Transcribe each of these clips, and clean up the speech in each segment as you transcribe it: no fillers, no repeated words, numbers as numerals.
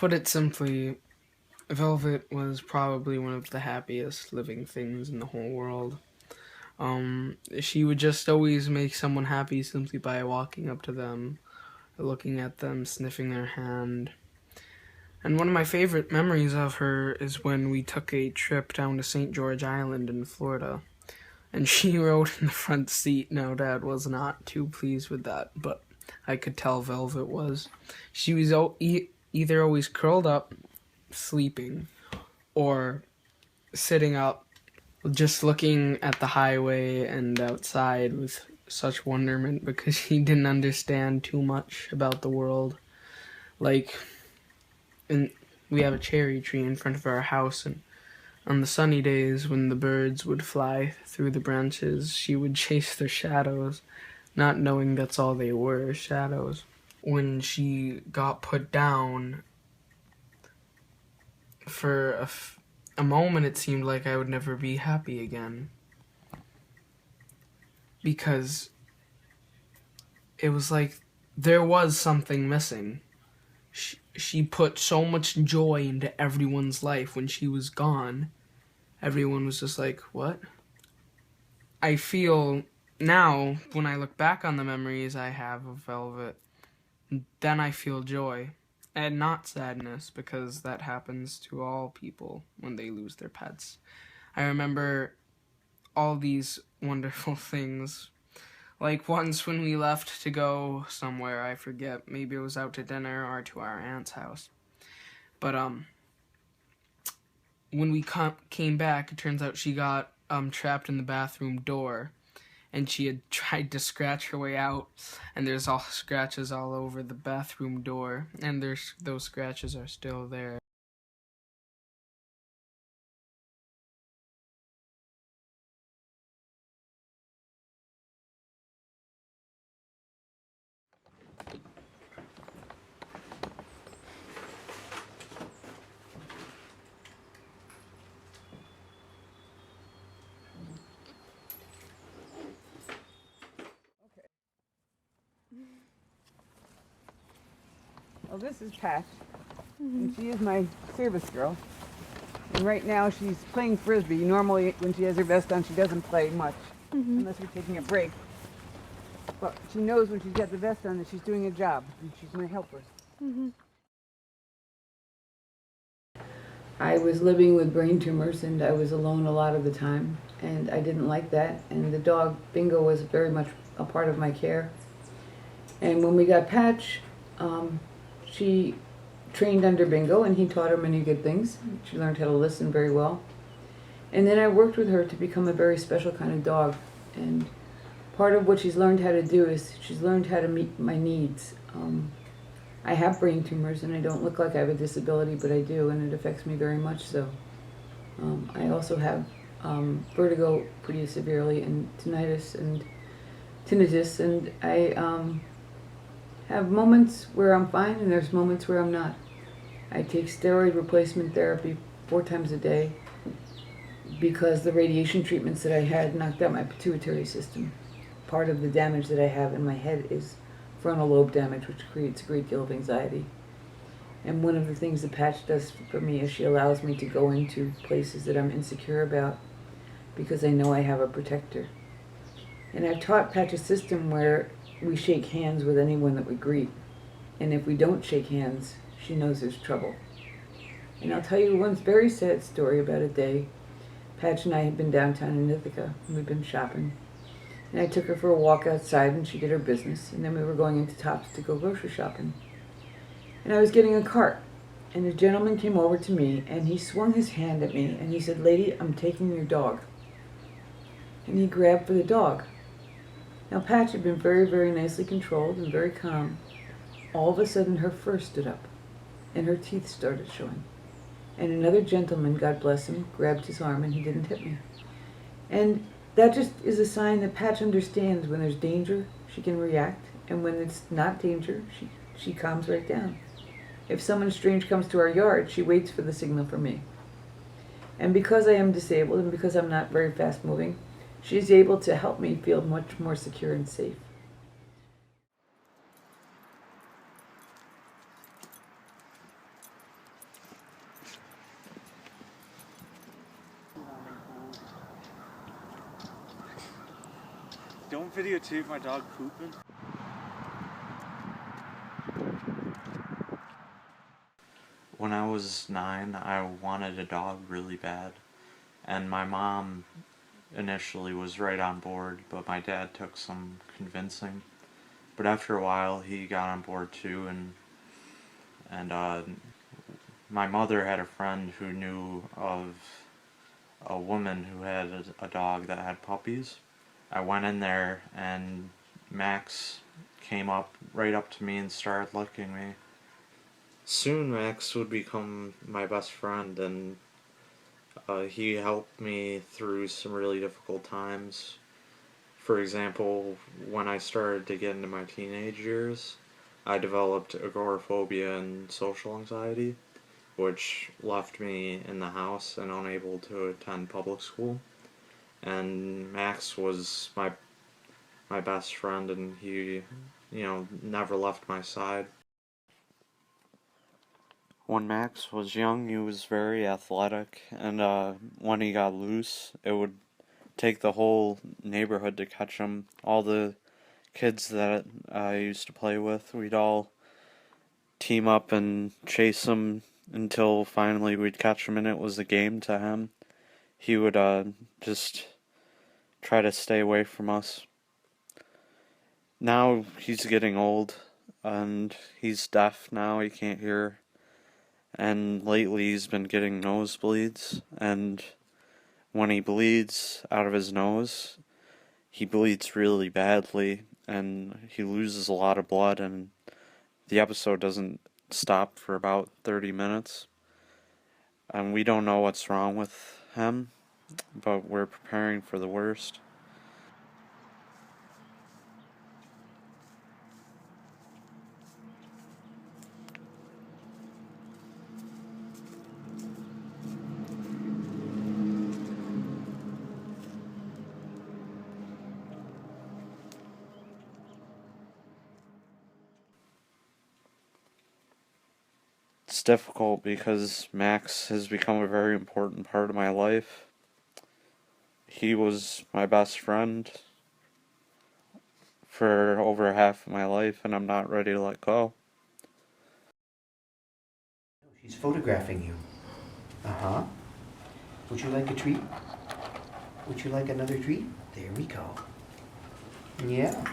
put it simply, Velvet was probably one of the happiest living things in the whole world. She would just always make someone happy simply by walking up to them, looking at them, sniffing their hand. And one of my favorite memories of her is when we took a trip down to St. George Island in Florida. And she rode in the front seat. Now, Dad was not too pleased with that, but I could tell Velvet was. She was either always curled up, sleeping, or sitting up, just looking at the highway and outside with such wonderment because she didn't understand too much about the world. Like, we have a cherry tree in front of our house, and on the sunny days when the birds would fly through the branches, she would chase their shadows, not knowing that's all they were, shadows. When she got put down, for a moment it seemed like I would never be happy again. Because it was like there was something missing. She put so much joy into everyone's life. When she was gone, everyone was just like, what? I feel now, when I look back on the memories I have of Velvet, then I feel joy and not sadness, because that happens to all people when they lose their pets. I remember all these wonderful things. Like once when we left to go somewhere, I forget, maybe it was out to dinner or to our aunt's house. But when we came back, it turns out she got trapped in the bathroom door, and she had tried to scratch her way out, and there's all scratches all over the bathroom door, and those scratches are still there. Well, this is Pat, and she is my service girl. And right now she's playing Frisbee. Normally when she has her vest on, she doesn't play much, unless we're taking a break. But she knows when she's got the vest on that she's doing a job, and she's my helper. I was living with brain tumors, and I was alone a lot of the time, and I didn't like that. And the dog, Bingo, was very much a part of my care. And when we got Patch, she trained under Bingo, and he taught her many good things. She learned how to listen very well. And then I worked with her to become a very special kind of dog. And part of what she's learned how to do is she's learned how to meet my needs. I have brain tumors, and I don't look like I have a disability, but I do, and it affects me very much so. I also have vertigo pretty severely, and tinnitus, and I have moments where I'm fine, and there's moments where I'm not. I take steroid replacement therapy 4 times a day because the radiation treatments that I had knocked out my pituitary system. Part of the damage that I have in my head is frontal lobe damage, which creates a great deal of anxiety. And one of the things the Patch does for me is she allows me to go into places that I'm insecure about because I know I have a protector. And I've taught Patch a system where we shake hands with anyone that we greet. And if we don't shake hands, she knows there's trouble. And I'll tell you one very sad story about a day. Patch and I had been downtown in Ithaca, and we'd been shopping. And I took her for a walk outside, and she did her business. And then we were going into Tops to go grocery shopping. And I was getting a cart. And a gentleman came over to me, and he swung his hand at me, and he said, "Lady, I'm taking your dog." And he grabbed for the dog. Now, Patch had been very, very nicely controlled and very calm. All of a sudden, her fur stood up, and her teeth started showing. And another gentleman, God bless him, grabbed his arm, and he didn't hit me. And that just is a sign that Patch understands when there's danger, she can react, and when it's not danger, she calms right down. If someone strange comes to our yard, she waits for the signal from me. And because I am disabled and because I'm not very fast moving, she's able to help me feel much more secure and safe. Don't videotape my dog pooping. When I was 9, I wanted a dog really bad. And my mom initially was right on board, but my dad took some convincing. But after a while, he got on board too, and my mother had a friend who knew of a woman who had a dog that had puppies. I went in there, and Max came up right up to me and started licking me. Soon Max would become my best friend, and he helped me through some really difficult times. For example, when I started to get into my teenage years, I developed agoraphobia and social anxiety, which left me in the house and unable to attend public school. And Max was my best friend, and he, never left my side. When Max was young, he was very athletic, and when he got loose, it would take the whole neighborhood to catch him. All the kids that I used to play with, we'd all team up and chase him until finally we'd catch him, and it was a game to him. He would just try to stay away from us. Now he's getting old, and he's deaf now, he can't hear. And lately he's been getting nosebleeds, and when he bleeds out of his nose, he bleeds really badly, and he loses a lot of blood, and the episode doesn't stop for about 30 minutes. And we don't know what's wrong with him, but we're preparing for the worst. It's difficult because Max has become a very important part of my life. He was my best friend for over half of my life, and I'm not ready to let go. She's photographing you. Uh-huh. Would you like a treat? Would you like another treat? There we go. Yeah.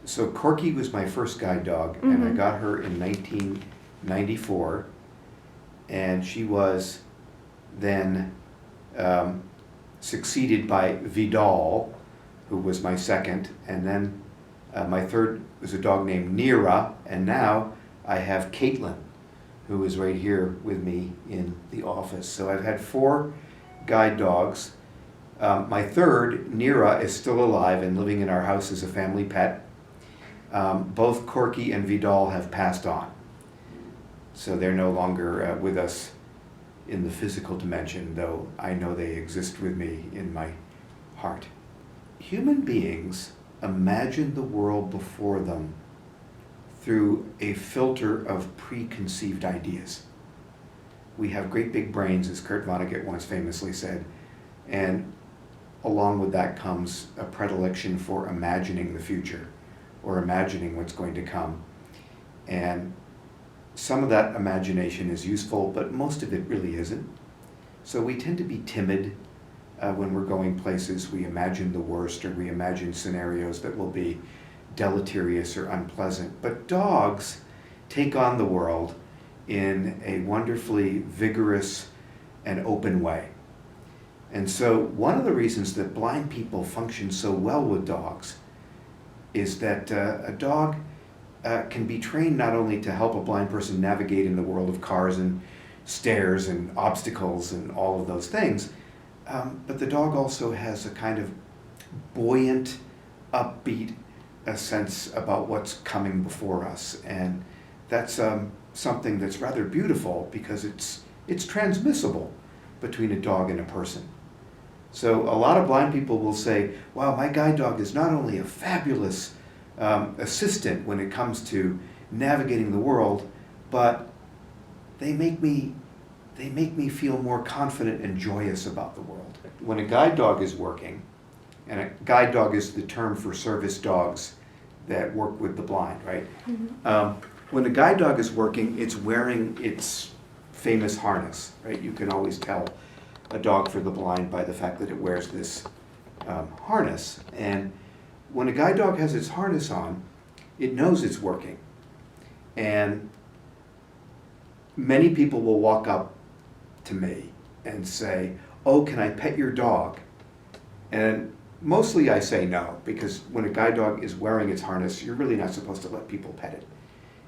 So Corky was my first guide dog, and I got her in 1994, and she was then succeeded by Vidal, who was my second, and then my third was a dog named Nira, and now I have Caitlin, who is right here with me in the office. So I've had 4 guide dogs. My third, Nira, is still alive and living in our house as a family pet. Both Corky and Vidal have passed on. So they're no longer with us in the physical dimension, though I know they exist with me in my heart. Human beings imagine the world before them through a filter of preconceived ideas. We have great big brains, as Kurt Vonnegut once famously said, and along with that comes a predilection for imagining the future or imagining what's going to come. And some of that imagination is useful, but most of it really isn't. So we tend to be timid when we're going places. We imagine the worst, or we imagine scenarios that will be deleterious or unpleasant. But dogs take on the world in a wonderfully vigorous and open way. And so one of the reasons that blind people function so well with dogs is that a dog can be trained not only to help a blind person navigate in the world of cars and stairs and obstacles and all of those things, but the dog also has a kind of buoyant, upbeat sense about what's coming before us. And that's something that's rather beautiful because it's transmissible between a dog and a person. So a lot of blind people will say, wow, my guide dog is not only a fabulous assistant when it comes to navigating the world, but they make me feel more confident and joyous about the world. When a guide dog is working, And a guide dog is the term for service dogs that work with the blind, right? When a guide dog is working, it's wearing its famous harness, right? You can always tell a dog for the blind by the fact that it wears this harness. And when a guide dog has its harness on, it knows it's working. And many people will walk up to me and say, "Oh, can I pet your dog?" And mostly I say no, because when a guide dog is wearing its harness, you're really not supposed to let people pet it.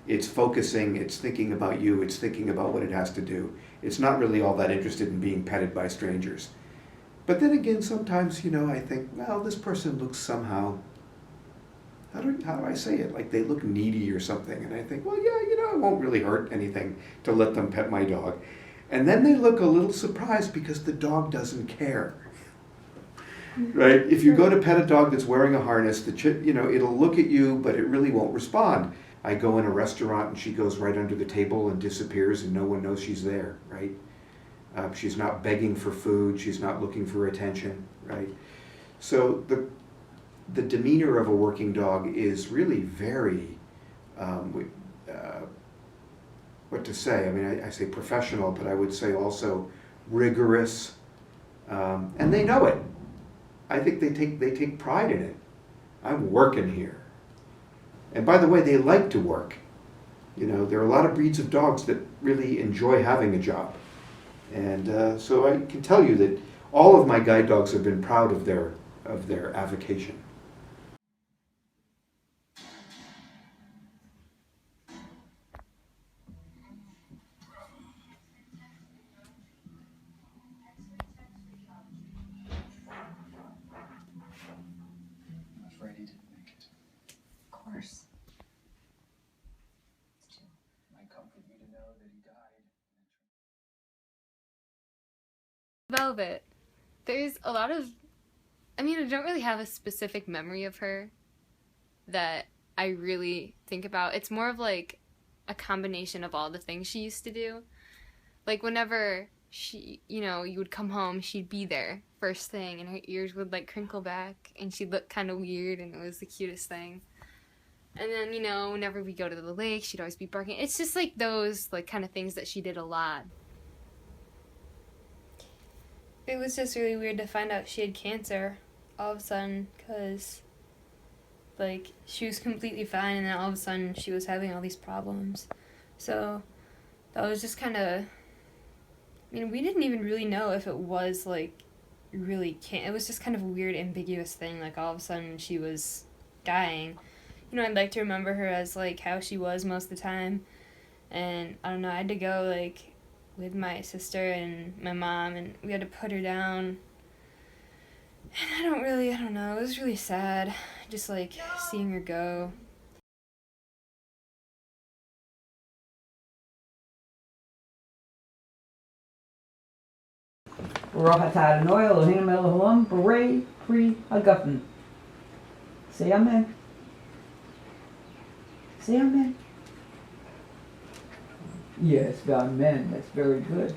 It's focusing, it's thinking about you, it's thinking about what it has to do. It's not really all that interested in being petted by strangers. But then again, sometimes, I think, well, this person looks somehow, how do I say it? Like they look needy or something. And I think, well, yeah, it won't really hurt anything to let them pet my dog. And then they look a little surprised because the dog doesn't care. Right? If you go to pet a dog that's wearing a harness, it'll look at you, but it really won't respond. I go in a restaurant and she goes right under the table and disappears and no one knows she's there, right? She's not begging for food, she's not looking for attention, right? So the demeanor of a working dog is really very, what to say? I mean, I say professional, but I would say also rigorous, and they know it. I think they take pride in it. I'm working here. And by the way, they like to work. There are a lot of breeds of dogs that really enjoy having a job. And so I can tell you that all of my guide dogs have been proud of their avocation. I'm afraid he didn't make it. Of course. It might comfort you to know that he died. Velvet. There's a lot of... I don't really have a specific memory of her that I really think about. It's more of like a combination of all the things she used to do. Like whenever she, you would come home, she'd be there first thing and her ears would like crinkle back and she'd look kind of weird and it was the cutest thing. And then, whenever we go to the lake, she'd always be barking. It's just like those like kind of things that she did a lot. It was just really weird to find out she had cancer all of a sudden, because, like, she was completely fine, and then all of a sudden she was having all these problems. So, that was just kind of... we didn't even really know if it was, like, really it was just kind of a weird, ambiguous thing. Like, all of a sudden she was dying. I'd like to remember her as, like, how she was most of the time. And, I don't know, I had to go, like... with my sister and my mom, and we had to put her down. And I don't know, it was really sad, just like seeing her go. Rohatad oil, Hinamel Halum, Beret, Free, Hagafen. Say amen. Say amen. Yes, amen. That's very good.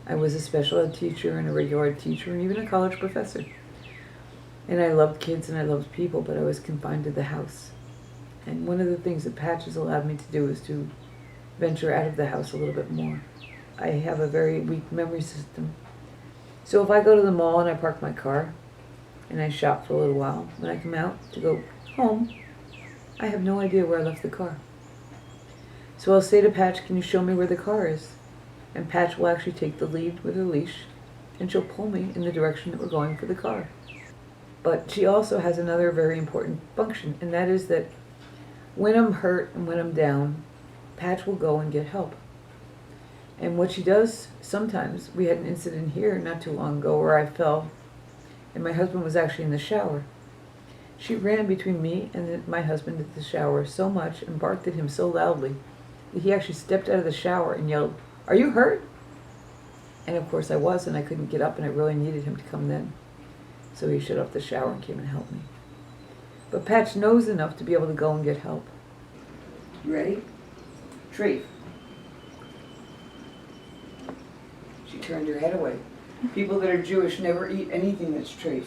I was a special ed teacher and a regular ed teacher and even a college professor. And I loved kids and I loved people, but I was confined to the house. And one of the things that Patch has allowed me to do is to venture out of the house a little bit more. I have a very weak memory system. So if I go to the mall and I park my car and I shop for a little while, when I come out to go home, I have no idea where I left the car. So I'll say to Patch, "Can you show me where the car is?" And Patch will actually take the lead with her leash and she'll pull me in the direction that we're going for the car. But she also has another very important function, and that is that when I'm hurt and when I'm down, Patch will go and get help. And what she does sometimes, we had an incident here not too long ago where I fell and my husband was actually in the shower. She ran between me and my husband at the shower so much and barked at him so loudly that he actually stepped out of the shower and yelled, "Are you hurt?" And of course I was, and I couldn't get up, and I really needed him to come then. So he shut off the shower and came and helped me. But Patch knows enough to be able to go and get help. You ready? Tree. She turned her head away. People that are Jewish never eat anything that's treif.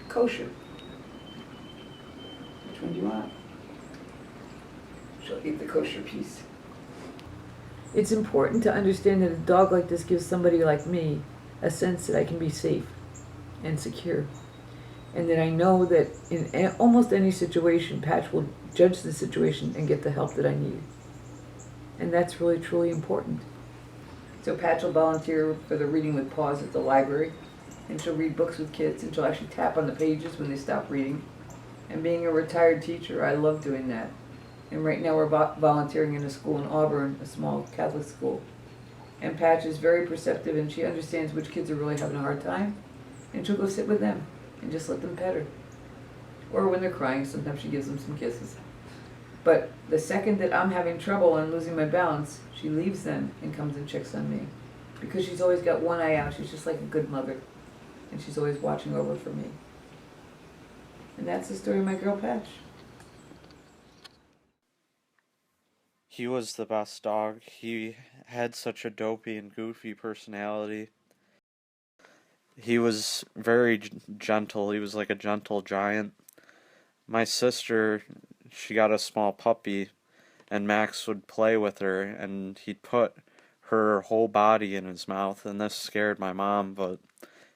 Kosher. Which one do you want? She'll eat the kosher piece. It's important to understand that a dog like this gives somebody like me a sense that I can be safe and secure. And that I know that in almost any situation, Patch will judge the situation and get the help that I need. And that's really, truly important. So Patch will volunteer for the Reading with Paws at the library, and she'll read books with kids, and she'll actually tap on the pages when they stop reading. And being a retired teacher, I love doing that. And right now we're volunteering in a school in Auburn, a small Catholic school. And Patch is very perceptive, and she understands which kids are really having a hard time, and she'll go sit with them and just let them pet her. Or when they're crying, sometimes she gives them some kisses. But the second that I'm having trouble and losing my balance, she leaves them and comes and checks on me. Because she's always got one eye out. She's just like a good mother. And she's always watching over for me. And that's the story of my girl Patch. He was the best dog. He had such a dopey and goofy personality. He was very gentle. He was like a gentle giant. My sister, she got a small puppy, and Max would play with her, and he'd put her whole body in his mouth, and this scared my mom, but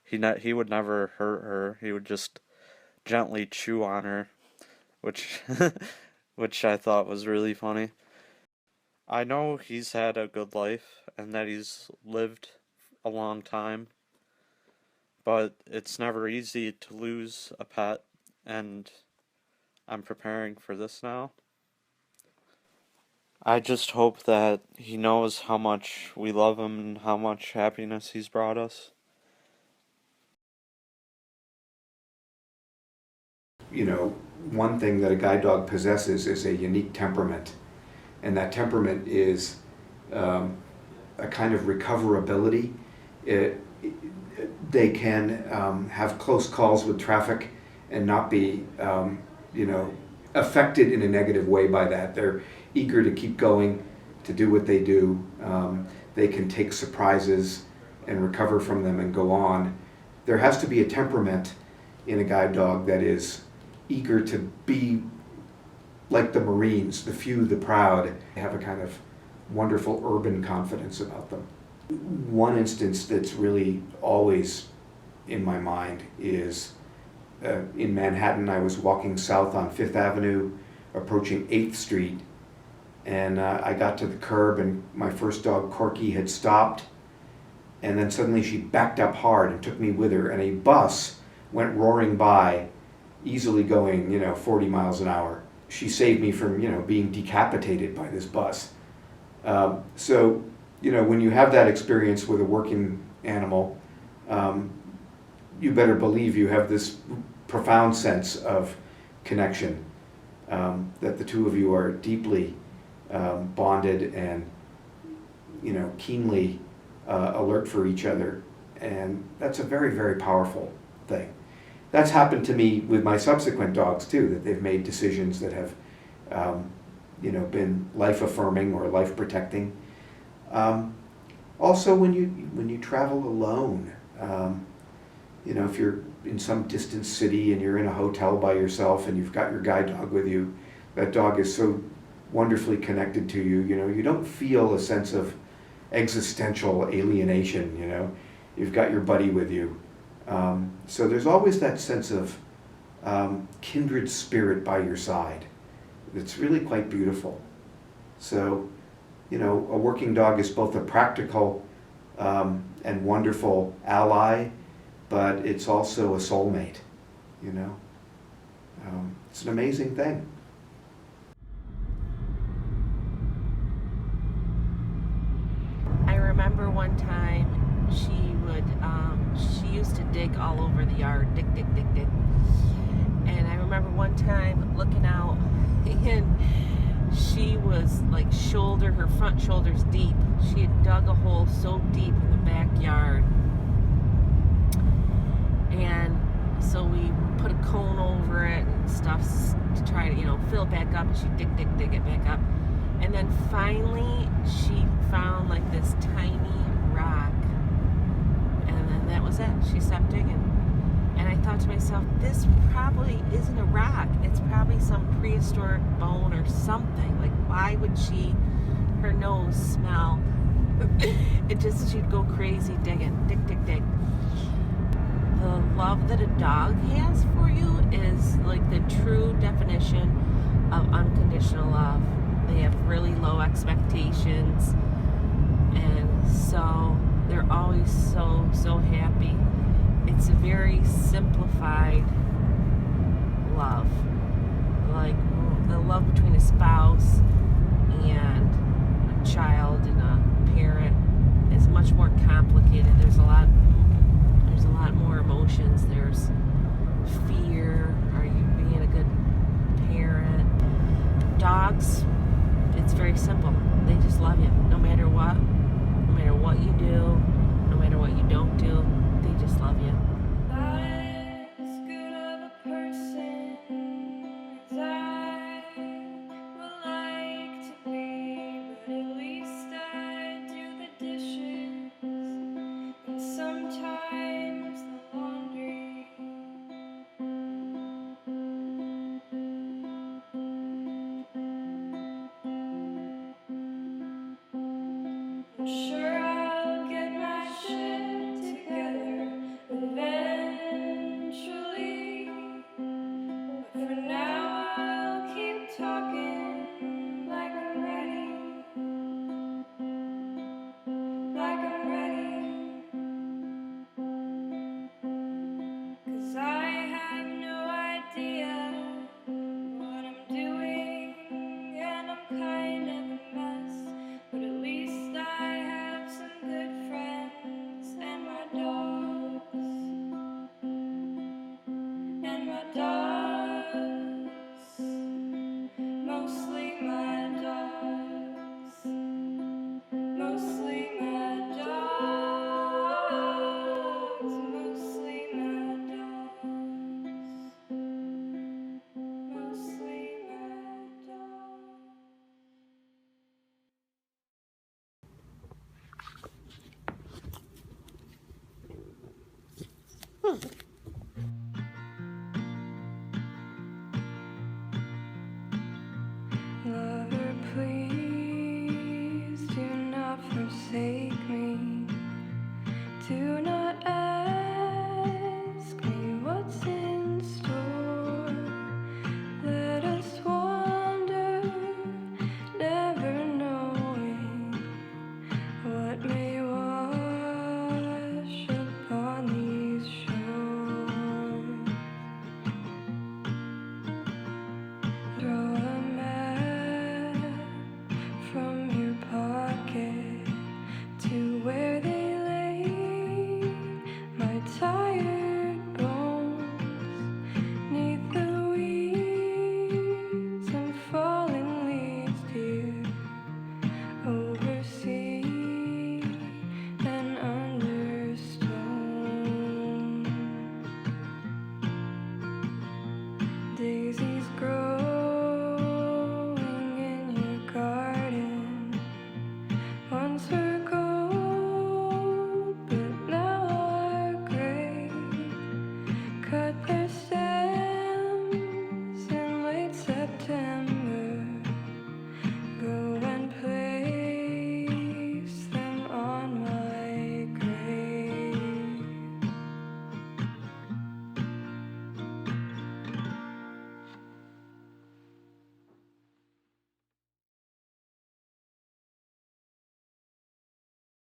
he would never hurt her. He would just gently chew on her, which which I thought was really funny. I know he's had a good life, and that he's lived a long time, but it's never easy to lose a pet, and I'm preparing for this now. I just hope that he knows how much we love him and how much happiness he's brought us. You know, one thing that a guide dog possesses is a unique temperament. And that temperament is a kind of recoverability. They can have close calls with traffic and not be, affected in a negative way by that. They're eager to keep going, to do what they do. They can take surprises and recover from them and go on. There has to be a temperament in a guide dog that is eager to be like the Marines, the few, the proud. They have a kind of wonderful urban confidence about them. One instance that's really always in my mind is in Manhattan. I was walking south on 5th Avenue, approaching 8th Street, and I got to the curb, and my first dog, Corky, had stopped, and then suddenly she backed up hard and took me with her, and a bus went roaring by, easily going, 40 miles an hour. She saved me from, being decapitated by this bus. So, when you have that experience with a working animal, you better believe you have this profound sense of connection, that the two of you are deeply bonded and, keenly alert for each other. And that's a very, very powerful thing. That's happened to me with my subsequent dogs too, that they've made decisions that have, been life-affirming or life-protecting. Also, when you travel alone, if you're in some distant city and you're in a hotel by yourself and you've got your guide dog with you, that dog is so wonderfully connected to you. You don't feel a sense of existential alienation. You've got your buddy with you. So there's always that sense of kindred spirit by your side. It's really quite beautiful. So, a working dog is both a practical and wonderful ally, but it's also a soulmate, It's an amazing thing. I remember one time she used to dig all over the yard, dig. And I remember one time looking out, and she was like her front shoulders deep. She had dug a hole so deep in the backyard. And so we put a cone over it and stuff to try to, fill it back up, and she dig it back up. And then finally she found like this tiny rock that was it. She stopped digging. And I thought to myself, this probably isn't a rock. It's probably some prehistoric bone or something. Like, why would her nose smell? She'd go crazy digging. Dig, dig, dig. The love that a dog has for you is like the true definition of unconditional love. They have really low expectations, and so they're always so happy. It's a very simplified love, like the love between a spouse and a child and a parent is much more complicated. There's a lot